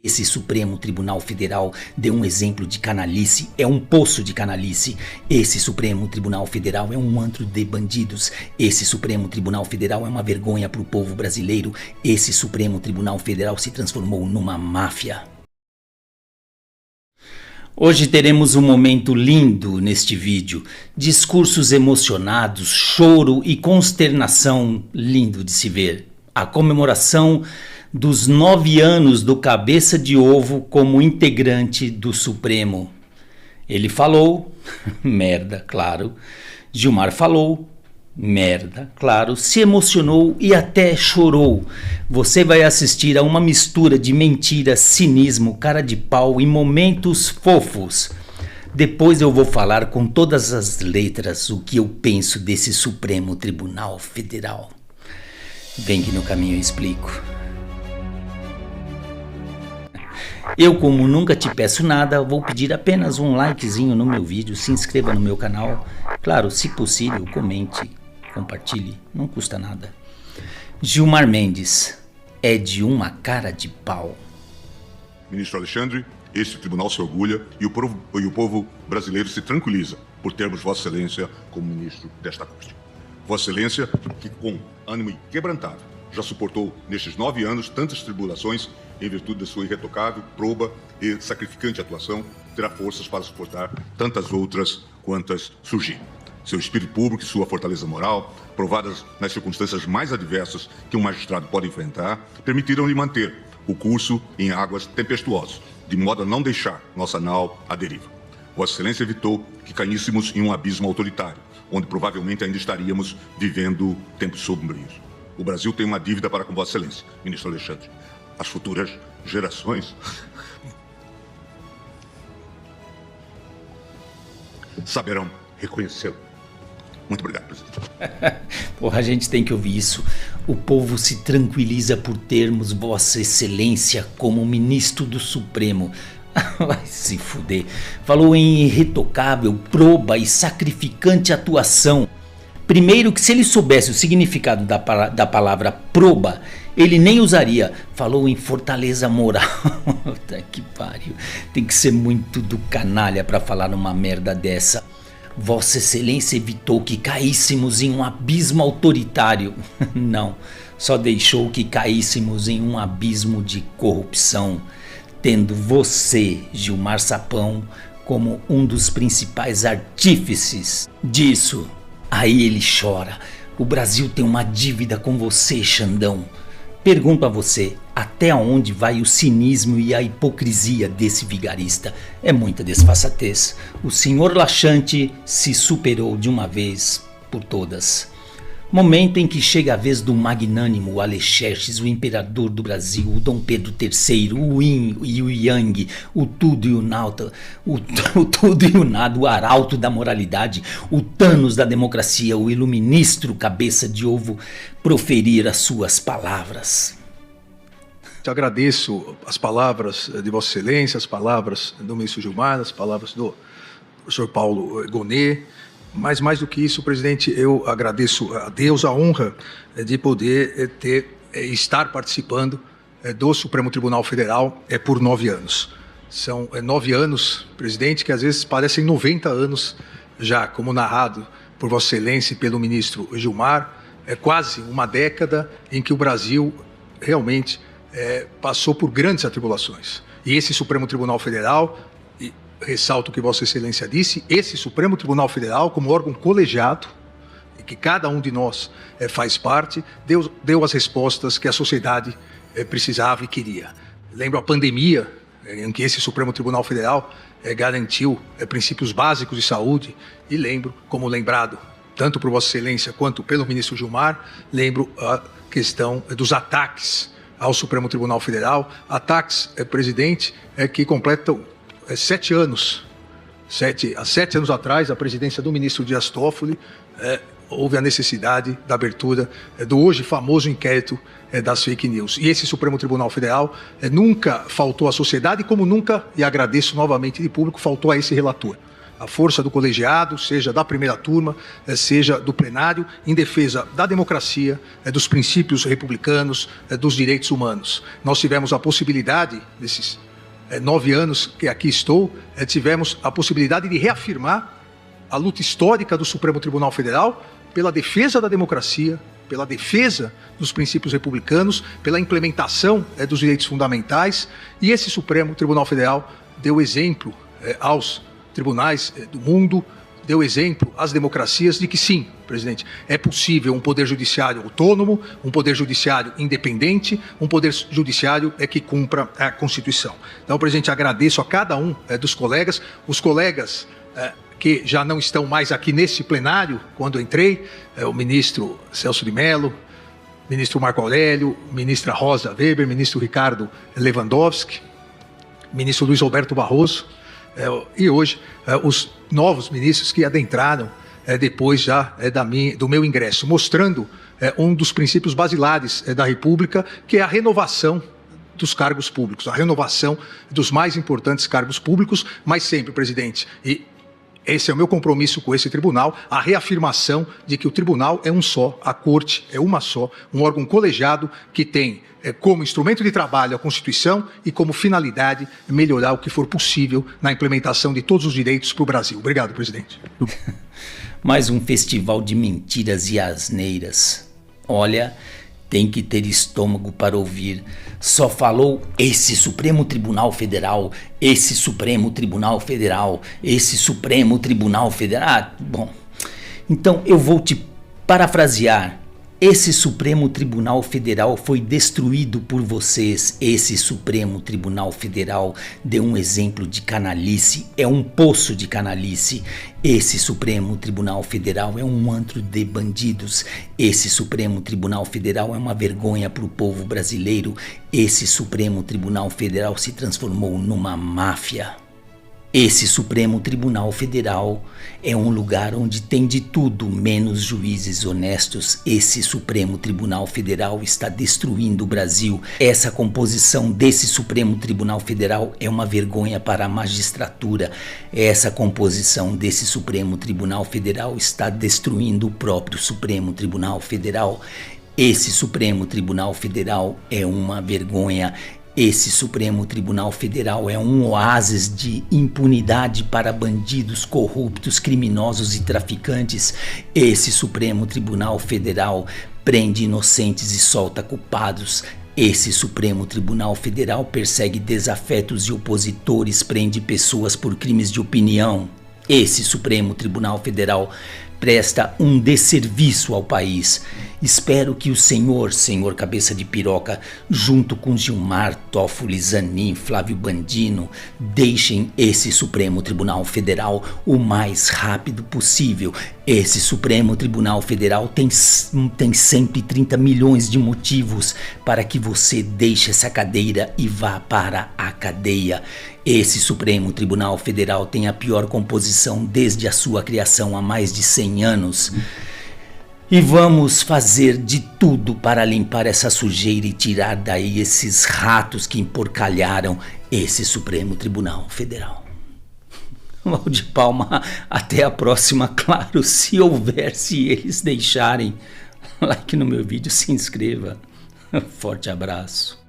Esse Supremo Tribunal Federal deu um exemplo de canalice, é um poço de canalice. Esse Supremo Tribunal Federal é um antro de bandidos. Esse Supremo Tribunal Federal é uma vergonha para o povo brasileiro. Esse Supremo Tribunal Federal se transformou numa máfia. Hoje teremos um momento lindo neste vídeo. Discursos emocionados, choro e consternação lindo de se ver. A comemoração dos 9 anos do Cabeça de Ovo como integrante do Supremo. Ele falou, merda, claro. Gilmar falou, merda, claro. Se emocionou e até chorou. Você vai assistir a uma mistura de mentira, cinismo, cara de pau e momentos fofos. Depois eu vou falar com todas as letras o que eu penso desse Supremo Tribunal Federal. Vem que no caminho eu explico. Eu, como nunca te peço nada, vou pedir apenas um likezinho no meu vídeo, se inscreva no meu canal. Claro, se possível, comente, compartilhe, não custa nada. Gilmar Mendes é de uma cara de pau. Ministro Alexandre, este tribunal se orgulha e o povo brasileiro se tranquiliza por termos Vossa Excelência como ministro desta corte. Vossa Excelência, que com ânimo inquebrantável já suportou nestes 9 anos tantas tribulações, em virtude da sua irretocável, proba e sacrificante atuação, terá forças para suportar tantas outras quantas surgirem. Seu espírito público e sua fortaleza moral, provadas nas circunstâncias mais adversas que um magistrado pode enfrentar, permitiram-lhe manter o curso em águas tempestuosas, de modo a não deixar nossa nau à deriva. Vossa Excelência evitou que caíssemos em um abismo autoritário, onde provavelmente ainda estaríamos vivendo tempos sombrios. O Brasil tem uma dívida para com Vossa Excelência, ministro Alexandre. As futuras gerações saberão reconhecê-lo. Muito obrigado, presidente. Porra, a gente tem que ouvir isso. O povo se tranquiliza por termos Vossa Excelência como ministro do Supremo. Vai se fuder. Falou em irretocável, proba e sacrificante atuação. Primeiro que se ele soubesse o significado da palavra proba, ele nem usaria. Falou em fortaleza moral. Puta que pariu. Tem que ser muito do canalha para falar uma merda dessa. Vossa Excelência evitou que caíssemos em um abismo autoritário. Não, só deixou que caíssemos em um abismo de corrupção, tendo você, Gilmar Sapão, como um dos principais artífices disso. Aí ele chora. O Brasil tem uma dívida com você, Xandão. Pergunto a você, até onde vai o cinismo e a hipocrisia desse vigarista? É muita desfaçatez. O senhor laxante se superou de uma vez por todas. Momento em que chega a vez do magnânimo Alexerxes, o imperador do Brasil, o Dom Pedro III, o Yin e o Yang, o tudo e o nada, o tudo e o nada, o arauto da moralidade, o Thanos da democracia, o iluministro Cabeça de Ovo, proferir as suas palavras. Te agradeço as palavras de Vossa Excelência, as palavras do ministro Gilmar, as palavras do professor Paulo Gonet. Mas mais do que isso, presidente, eu agradeço a Deus a honra de poder estar participando do Supremo Tribunal Federal por 9 anos. São 9 anos, presidente, que às vezes parecem 90 anos já, como narrado por Vossa Excelência e pelo ministro Gilmar. É quase uma década em que o Brasil realmente passou por grandes atribulações. E esse Supremo Tribunal Federal, ressalto o que Vossa Excelência disse, esse Supremo Tribunal Federal, como órgão colegiado, e que cada um de nós faz parte, deu as respostas que a sociedade precisava e queria. Lembro a pandemia, em que esse Supremo Tribunal Federal garantiu princípios básicos de saúde, e lembro, como lembrado, tanto por Vossa Excelência quanto pelo ministro Gilmar, lembro a questão dos ataques ao Supremo Tribunal Federal, ataques, presidente, que completam 7 anos. Há 7 anos atrás, a presidência do ministro Dias Toffoli, houve a necessidade da abertura do hoje famoso inquérito das fake news. E esse Supremo Tribunal Federal nunca faltou à sociedade, como nunca, e agradeço novamente de público, faltou a esse relator. a força do colegiado, seja da primeira turma, seja do plenário, em defesa da democracia, dos princípios republicanos, dos direitos humanos. Nós tivemos a possibilidade, nesses 9 anos que aqui estou, tivemos a possibilidade de reafirmar a luta histórica do Supremo Tribunal Federal pela defesa da democracia, pela defesa dos princípios republicanos, pela implementação dos direitos fundamentais, e esse Supremo Tribunal Federal deu exemplo aos tribunais do mundo, deu exemplo às democracias de que sim, presidente, é possível um poder judiciário autônomo, um poder judiciário independente, um poder judiciário que cumpra a Constituição. Então, presidente, agradeço a cada um dos colegas, os colegas que já não estão mais aqui nesse plenário, quando entrei, o ministro Celso de Mello, ministro Marco Aurélio, ministra Rosa Weber, ministro Ricardo Lewandowski, ministro Luiz Roberto Barroso, e hoje os novos ministros que adentraram depois já do meu ingresso, mostrando um dos princípios basilares da República, que é a renovação dos cargos públicos, a renovação dos mais importantes cargos públicos, mas sempre, presidente, e esse é o meu compromisso com esse tribunal, a reafirmação de que o tribunal é um só, a corte é uma só, um órgão colegiado que tem como instrumento de trabalho a Constituição e como finalidade melhorar o que for possível na implementação de todos os direitos para o Brasil. Obrigado, presidente. Mais um festival de mentiras e asneiras. Olha, tem que ter estômago para ouvir. Só falou esse Supremo Tribunal Federal, esse Supremo Tribunal Federal, esse Supremo Tribunal Federal. Ah, bom, então eu vou te parafrasear. Esse Supremo Tribunal Federal foi destruído por vocês. Esse Supremo Tribunal Federal deu um exemplo de canalice, é um poço de canalice. Esse Supremo Tribunal Federal é um antro de bandidos. Esse Supremo Tribunal Federal é uma vergonha para o povo brasileiro. Esse Supremo Tribunal Federal se transformou numa máfia. Esse Supremo Tribunal Federal é um lugar onde tem de tudo menos juízes honestos. Esse Supremo Tribunal Federal está destruindo o Brasil. Essa composição desse Supremo Tribunal Federal é uma vergonha para a magistratura. Essa composição desse Supremo Tribunal Federal está destruindo o próprio Supremo Tribunal Federal. Esse Supremo Tribunal Federal é uma vergonha. Esse Supremo Tribunal Federal é um oásis de impunidade para bandidos, corruptos, criminosos e traficantes. Esse Supremo Tribunal Federal prende inocentes e solta culpados. Esse Supremo Tribunal Federal persegue desafetos e opositores, prende pessoas por crimes de opinião. Esse Supremo Tribunal Federal presta um desserviço ao país. Espero que o senhor cabeça de piroca, junto com Gilmar, Toffoli, Zanin, Flávio Bandino, deixem esse Supremo Tribunal Federal o mais rápido possível. Esse Supremo Tribunal Federal tem 130 milhões de motivos para que você deixe essa cadeira e vá para a cadeia. Esse Supremo Tribunal Federal tem a pior composição desde a sua criação há mais de 100 anos. E vamos fazer de tudo para limpar essa sujeira e tirar daí esses ratos que emporcalharam esse Supremo Tribunal Federal. Valde Palma, até a próxima, claro, se eles deixarem. Like no meu vídeo, se inscreva. Forte abraço.